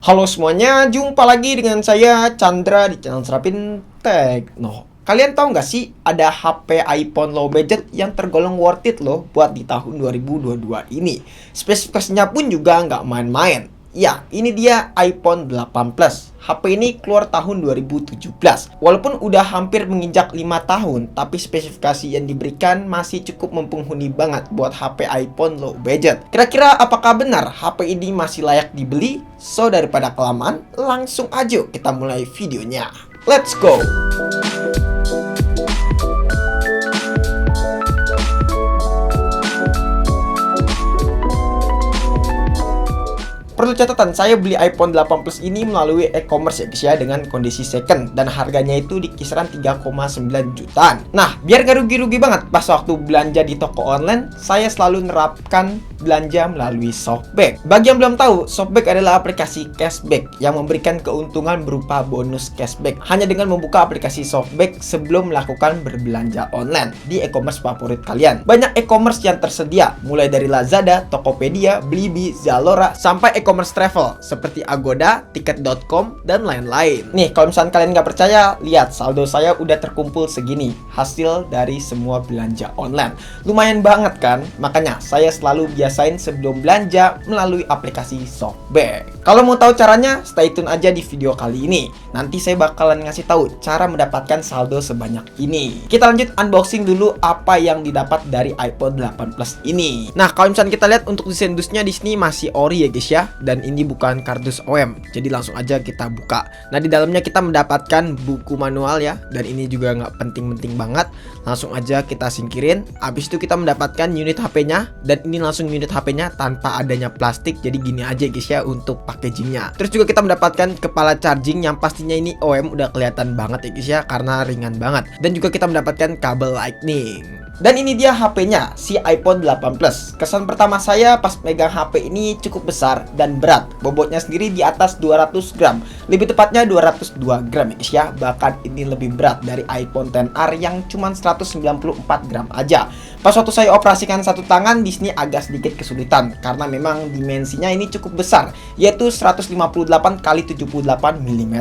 Halo semuanya, jumpa lagi dengan saya Chandra di channel Serapin Tekno. Kalian tahu nggak sih ada HP iPhone low budget yang tergolong worth it loh buat di tahun 2022 ini. Spesifikasinya pun juga nggak main-main. Ya, ini dia iPhone 8 Plus. HP ini keluar tahun 2017. Walaupun udah hampir menginjak 5 tahun, tapi spesifikasi yang diberikan masih cukup mempenghuni banget buat HP iPhone low budget. Kira-kira apakah benar HP ini masih layak dibeli? So, daripada kelamaan, langsung aja kita mulai videonya. Let's go! Perlu catatan, saya beli iPhone 8 Plus ini melalui e-commerce ya guys ya, dengan kondisi second, dan harganya itu di kisaran 3,9 jutaan. Nah, biar gak rugi-rugi banget pas waktu belanja di toko online, saya selalu nerapkan belanja melalui Softback. Bagi yang belum tahu, Softback adalah aplikasi cashback yang memberikan keuntungan berupa bonus cashback hanya dengan membuka aplikasi Softback sebelum melakukan berbelanja online di e-commerce favorit kalian. Banyak e-commerce yang tersedia, mulai dari Lazada, Tokopedia, Blibli, Zalora, sampai e-commerce travel seperti Agoda, Tiket.com, dan lain-lain. Nih, kalau misalnya kalian nggak percaya, lihat saldo saya udah terkumpul segini, hasil dari semua belanja online. Lumayan banget kan? Makanya saya selalu biasain sebelum belanja melalui aplikasi Softback. Kalau mau tahu caranya, stay tune aja di video kali ini. Nanti saya bakalan ngasih tahu cara mendapatkan saldo sebanyak ini. Kita lanjut unboxing dulu apa yang didapat dari iPhone 8 Plus ini. Nah, kalau misalnya kita lihat untuk desain dusnya di sini masih ori ya guys ya. Dan ini bukan kardus OEM, jadi langsung aja kita buka. Nah, di dalamnya kita mendapatkan buku manual ya, dan ini juga nggak penting-penting banget. Langsung aja kita singkirin. Habis itu kita mendapatkan unit HP-nya, dan ini langsung unit HP-nya tanpa adanya plastik. Jadi gini aja guys ya untuk packagingnya. Terus juga kita mendapatkan kepala charging yang pastinya ini OEM, udah kelihatan banget ya guys ya, karena ringan banget. Dan juga kita mendapatkan kabel lightning. Dan ini dia HP-nya, si iPhone 8 Plus. Kesan pertama saya pas megang HP ini cukup besar dan berat. Bobotnya sendiri di atas 200 gram. Lebih tepatnya 202 gram ya. Bahkan ini lebih berat dari iPhone XR yang cuma 194 gram aja. Pas waktu saya operasikan satu tangan, di sini agak sedikit kesulitan karena memang dimensinya ini cukup besar, yaitu 158 x 78 mm.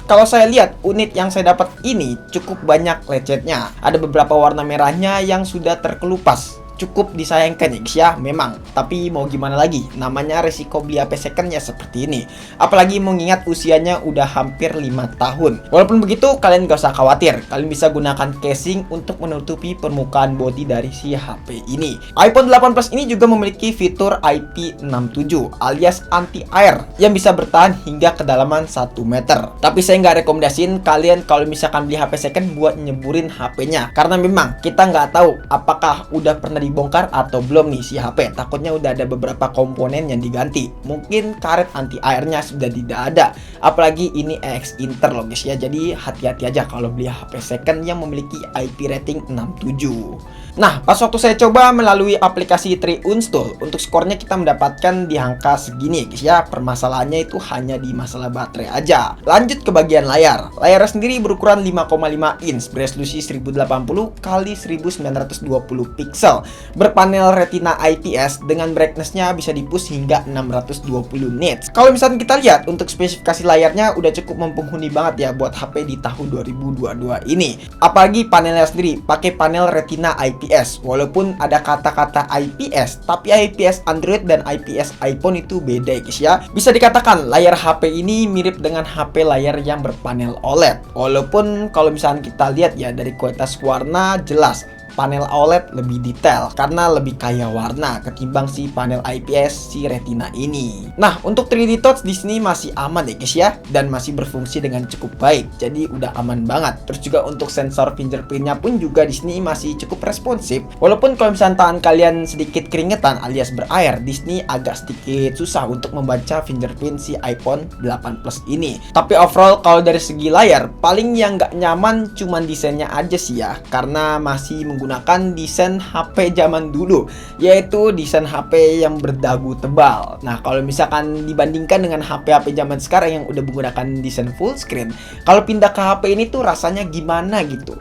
Kalau saya lihat unit yang saya dapat ini cukup banyak lecetnya. Ada beberapa warna merahnya yang sudah terkelupas. Cukup disayangkan ya guys ya, memang. Tapi mau gimana lagi, namanya resiko beli HP second ya seperti ini. Apalagi mengingat usianya udah hampir 5 tahun. Walaupun begitu, kalian gak usah khawatir. Kalian bisa gunakan casing untuk menutupi permukaan bodi dari si HP ini. iPhone 8 Plus ini juga memiliki fitur IP67 alias anti-air yang bisa bertahan hingga kedalaman 1 meter. Tapi saya nggak rekomendasiin kalian kalau misalkan beli HP second buat nyeburin HP-nya. Karena memang kita nggak tahu apakah udah pernah dibongkar atau belum nih si HP. Takutnya udah ada beberapa komponen yang diganti. Mungkin karet anti airnya sudah tidak ada. Apalagi ini EX Inter loh guys ya. Jadi hati-hati aja kalau beli HP second yang memiliki IP rating 67. Nah, pas waktu saya coba melalui aplikasi TriUnstall, untuk skornya kita mendapatkan di angka segini guys ya. Permasalahannya itu hanya di masalah baterai aja. Lanjut ke bagian layar. Layarnya sendiri berukuran 5,5 inch beresolusi 1080 x 1920 pixel. Berpanel retina IPS dengan brightness-nya bisa di-push hingga 620 nits. Kalau misalnya kita lihat untuk spesifikasi layarnya udah cukup mempenghuni banget ya buat HP di tahun 2022 ini. Apalagi panelnya sendiri pakai panel retina IPS. Walaupun ada kata-kata IPS, tapi IPS Android dan IPS iPhone itu beda guys ya. Bisa dikatakan layar HP ini mirip dengan HP layar yang berpanel OLED. Walaupun kalau misalnya kita lihat ya dari kualitas warna jelas panel OLED lebih detail karena lebih kaya warna ketimbang si panel IPS si Retina ini. Nah, untuk 3D Touch di sini masih aman ya guys ya, dan masih berfungsi dengan cukup baik. Jadi udah aman banget. Terus juga untuk sensor fingerprintnya pun juga di sini masih cukup responsif. Walaupun kalau misalnya tangan kalian sedikit keringetan alias berair, di sini agak sedikit susah untuk membaca fingerprint si iPhone 8 Plus ini. Tapi overall kalau dari segi layar, paling yang nggak nyaman cuman desainnya aja sih ya, karena masih menggunakan desain HP zaman dulu, yaitu desain HP yang berdagu tebal. Nah, kalau misalkan dibandingkan dengan HP-HP zaman sekarang yang udah menggunakan desain full screen, kalau pindah ke HP ini tuh rasanya gimana gitu,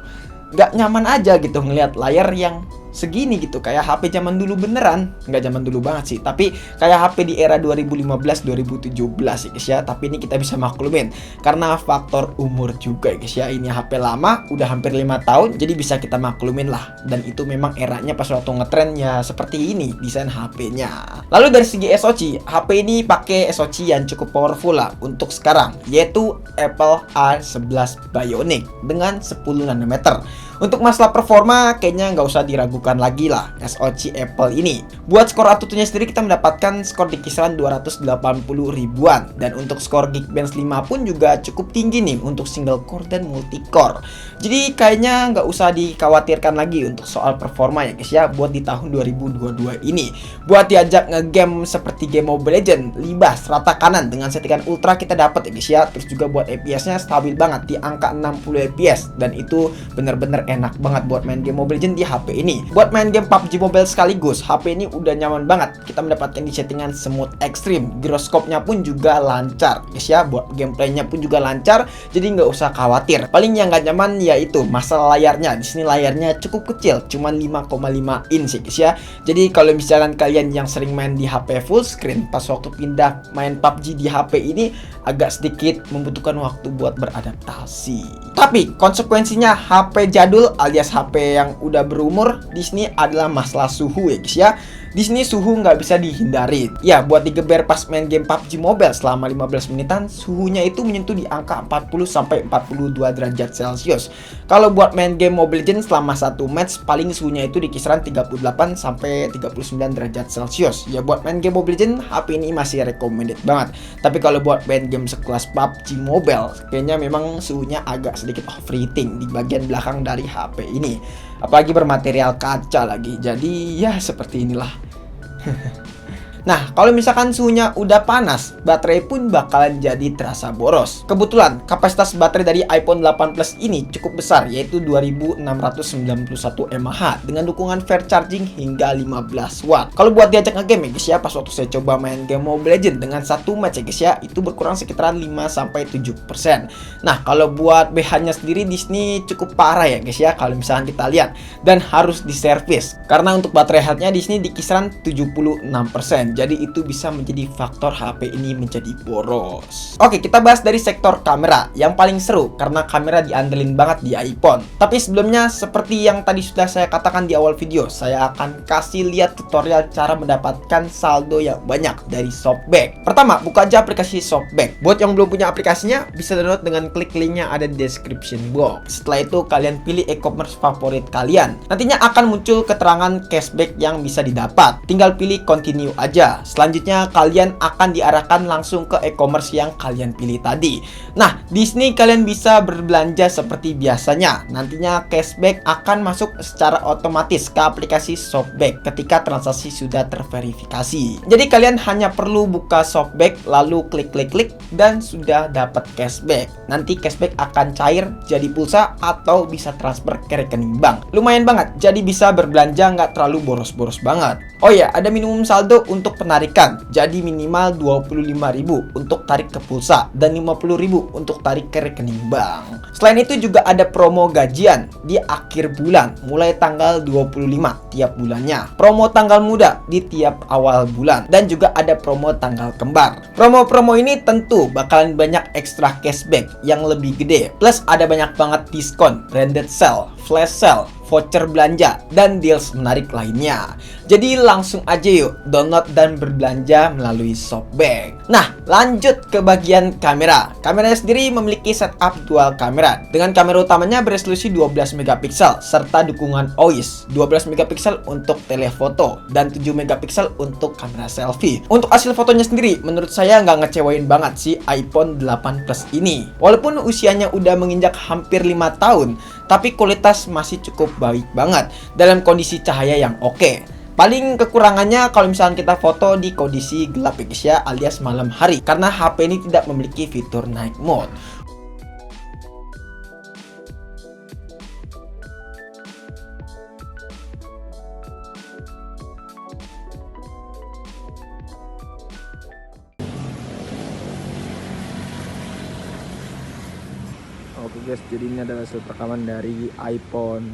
nggak nyaman aja gitu ngelihat layar yang segini gitu, kayak HP zaman dulu beneran. Nggak zaman dulu banget sih, tapi kayak HP di era 2015-2017 ya guys ya. Tapi ini kita bisa maklumin karena faktor umur juga ya guys ya. Ini HP lama, udah hampir 5 tahun, jadi bisa kita maklumin lah. Dan itu memang eranya pas waktu ngetren ya seperti ini desain HP-nya. Lalu dari segi SoC, HP ini pakai SoC yang cukup powerful lah untuk sekarang, yaitu Apple A11 Bionic dengan 10 nanometer. Untuk masalah performa kayaknya nggak usah diragukan lagi lah SoC Apple ini. Buat skor ATUTU-nya sendiri kita mendapatkan skor di kisaran 280 ribuan. Dan untuk skor Geekbench 5 pun juga cukup tinggi nih untuk single core dan multi core. Jadi kayaknya nggak usah dikhawatirkan lagi untuk soal performa ya guys ya, buat di tahun 2022 ini. Buat diajak ngegame seperti game Mobile Legends, libas rata kanan dengan settingan ultra kita dapat ya guys ya. Terus juga buat FPS-nya stabil banget di angka 60 FPS, dan itu bener-bener enak banget buat main game Mobile Legends di HP ini. Buat main game PUBG Mobile sekaligus, HP ini udah nyaman banget. Kita mendapatkan di settingan smooth ekstrim, giroskopnya pun juga lancar guys ya. Buat gameplaynya pun juga lancar, jadi nggak usah khawatir. Paling yang nggak nyaman yaitu masalah layarnya. Di sini layarnya cukup kecil, cuman 5,5 inch guys ya. Jadi kalau misalkan kalian yang sering main di HP full screen, pas waktu pindah main PUBG di HP ini agak sedikit membutuhkan waktu buat beradaptasi. Tapi konsekuensinya HP jadul alias HP yang udah berumur di sini adalah masalah suhu ya guys ya. Di sini suhu nggak bisa dihindari. Ya, buat digeber pas main game PUBG Mobile selama 15 menitan, suhunya itu menyentuh di angka 40 sampai 42 derajat Celcius. Kalau buat main game Mobile Legends selama satu match, paling suhunya itu di kisaran 38 sampai 39 derajat Celcius. Ya, buat main game Mobile Legends, HP ini masih recommended banget. Tapi kalau buat main game sekelas PUBG Mobile, kayaknya memang suhunya agak sedikit overheating di bagian belakang dari HP ini. Apalagi bermaterial kaca lagi. Jadi ya seperti inilah. Nah, kalau misalkan suhunya udah panas, baterai pun bakalan jadi terasa boros. Kebetulan, kapasitas baterai dari iPhone 8 Plus ini cukup besar, yaitu 2691 mAh dengan dukungan fast charging hingga 15 watt. Kalau buat diajak ngegame ya guys ya, pas waktu saya coba main game Mobile Legends dengan satu match ya guys ya, itu berkurang sekitaran 5-7%. Nah, kalau buat BH-nya sendiri di sini cukup parah ya guys ya, kalau misalkan kita lihat, dan harus diservis. Karena untuk baterai health-nya di sini di kisaran 76%. Jadi itu bisa menjadi faktor HP ini menjadi boros. Oke, kita bahas dari sektor kamera yang paling seru karena kamera diandelin banget di iPhone. Tapi sebelumnya, seperti yang tadi sudah saya katakan di awal video, saya akan kasih lihat tutorial cara mendapatkan saldo yang banyak dari ShopBack. Pertama, buka aja aplikasi ShopBack. Buat yang belum punya aplikasinya, bisa download dengan klik linknya ada di description box. Setelah itu kalian pilih e-commerce favorit kalian. Nantinya akan muncul keterangan cashback yang bisa didapat. Tinggal pilih continue aja. Selanjutnya kalian akan diarahkan langsung ke e-commerce yang kalian pilih tadi. Nah, di sini kalian bisa berbelanja seperti biasanya. Nantinya cashback akan masuk secara otomatis ke aplikasi ShopBack ketika transaksi sudah terverifikasi. Jadi kalian hanya perlu buka ShopBack lalu klik dan sudah dapat cashback. Nanti cashback akan cair jadi pulsa atau bisa transfer ke rekening bank. Lumayan banget, jadi bisa berbelanja nggak terlalu boros-boros banget. Oh ya, ada minimum saldo untuk penarikan. Jadi minimal 25.000 untuk tarik ke pulsa dan 50.000 untuk tarik ke rekening bank. Selain itu juga ada promo gajian di akhir bulan mulai tanggal 25 tiap bulannya. Promo tanggal muda di tiap awal bulan dan juga ada promo tanggal kembar. Promo-promo ini tentu bakalan banyak ekstra cashback yang lebih gede. Plus ada banyak banget diskon, branded sale, flash sale, voucher belanja, dan deals menarik lainnya. Jadi langsung aja yuk download dan berbelanja melalui ShopBack. Nah, lanjut ke bagian kamera. Kameranya sendiri memiliki setup dual kamera dengan kamera utamanya beresolusi 12 megapiksel serta dukungan OIS, 12 megapiksel untuk telefoto dan 7 megapiksel untuk kamera selfie. Untuk hasil fotonya sendiri menurut saya nggak ngecewain banget sih iPhone 8 Plus ini. Walaupun usianya udah menginjak hampir 5 tahun, tapi kualitas masih cukup baik banget dalam kondisi cahaya yang oke. Paling kekurangannya kalau misalnya kita foto di kondisi gelap ya guys ya, alias malam hari, karena HP ini tidak memiliki fitur night mode. Oke guys, jadi ini adalah hasil rekaman dari iPhone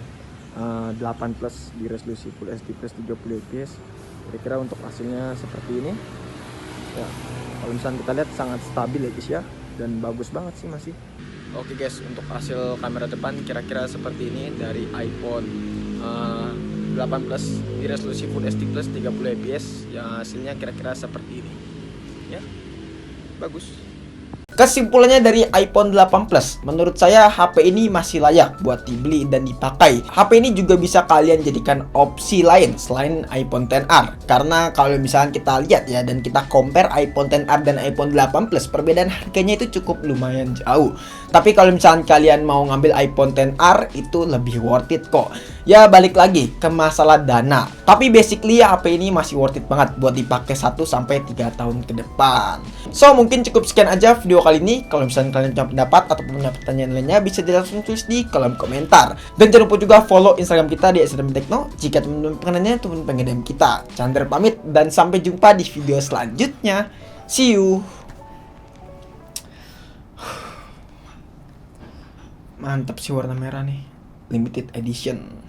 8 plus di resolusi Full HD plus 30 fps. Kira-kira untuk hasilnya seperti ini ya. Kalau misalnya kita lihat sangat stabil ya guys ya, dan bagus banget sih masih. Oke guys, untuk hasil kamera depan kira-kira seperti ini dari iPhone 8 Plus di resolusi Full HD Plus 30 fps. Ya hasilnya kira-kira seperti ini ya, bagus. Kesimpulannya dari iPhone 8 Plus, menurut saya HP ini masih layak buat dibeli dan dipakai. HP ini juga bisa kalian jadikan opsi lain selain iPhone XR. Karena kalau misalnya kita lihat ya, dan kita compare iPhone XR dan iPhone 8 Plus, perbedaan harganya itu cukup lumayan jauh. Tapi kalau misalnya kalian mau ngambil iPhone XR, itu lebih worth it kok. Ya balik lagi ke masalah dana. Tapi basically ya, HP ini masih worth it banget buat dipakai 1-3 tahun ke depan. So mungkin cukup sekian aja video kali ini. Kalau misalnya kalian punya pendapat atau punya pertanyaan lainnya, bisa langsung tulis di kolom komentar. Dan jangan lupa juga follow Instagram kita di @tekno jika teman-teman pengennya ataupun pengen DM kita. Chandra pamit dan sampai jumpa di video selanjutnya. See you. Mantap sih warna merah nih, limited edition.